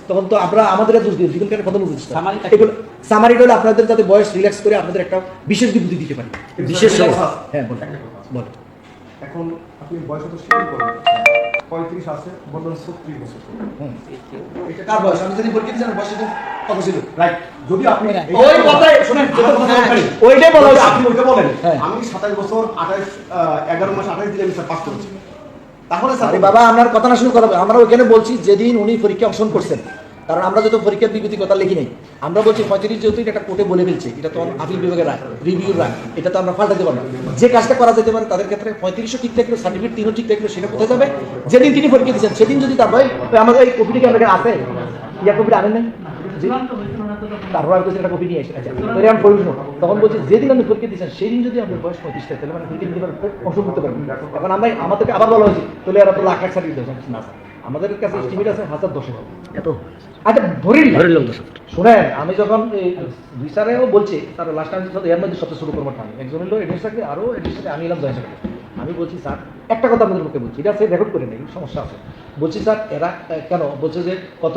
তখন তো আমরা আমাদের দোষ দিই দ্বিগুণ কেন কথা বলতে এগুলো সামারিটা হলো আপনাদের যাতে বয়স রিল্যাক্স করে আপনাদের একটা বিশেষ বিবৃতি দিতে পারি বিশেষ হ্যাঁ বলুন বলো এখন আপনি বয়স তো শিডিউল করেন 35 আছে বললেন 36 বছর এটা কার বয়স আমি যদি পরীক্ষা দিয়েছিলাম বয়স কত ছিল রাইট যদি আপনি ওই কথাই শুনেন ওইটাই বলা হয়েছে আপনি ওইটা বলেন হ্যাঁ। আমি 27 বছর 28 11 মাস 28 দিনে আমি স্যার পাস করেছি তাহলে স্যার আরে বাবা আপনার কথা না শুরু করা আমরা ওইখানে বলছি যেদিন উনি পরীক্ষা অংশগ্রহণ করছেন কারণ আমরা যত পরীক্ষার বিবৃতি কথা লিখি নাই আমরা বলছি 35 যেহেতু এটা কোর্টে বলে ফেলছে এটা তো আপিল বিভাগের রায় রিভিউর রায় এটা তো আমরা পাল্টাতে পারবো না যে কাজটা করা যেতে পারে তাদের ক্ষেত্রে 35 ঠিক থাকলো সার্টিফিকেট 3 ঠিক থাকলো সেটা কোথায় যাবে যেদিন তিনি পরীক্ষা দিচ্ছেন সেদিন যদি তার ভাই আমাদের এই কপিটি কি আমাদের আছে ইয়া কপিটা আনেন নাই তারপর আমি একটা কপি নিয়ে এসে আচ্ছা আমি পড়িস তখন বলছি যেদিন আপনি পরীক্ষা দিচ্ছেন সেদিন যদি আপনার বয়স 35 থাকে তাহলে মানে পরীক্ষা দিতে পারবেন অংশগ্রহণ করতে পারবেন এখন আমরা আমাদেরকে আবার বলা হয়েছে তাহলে আর লাখ লাখ সার্টিফিকেট দেবেন না আমাদের কাছে এস্টিমেট আছে 1010 এত আচ্ছা ধরিলাম শুনেন আমি যখন এই দুই স্যারেও বলছি তার লাস্ট টাইম এর মধ্যে সবচেয়ে শুরু করবো আমি একজন হলো এডিস চাকরি আরও এডিস সাথে আমি এলাম জয়েন চাকরি আমি বলছি স্যার একটা কথা আপনাদের পক্ষে বলছি এটা আছে রেকর্ড করে নেই সমস্যা আছে বলছি স্যার এরা কেন বলছে যে কত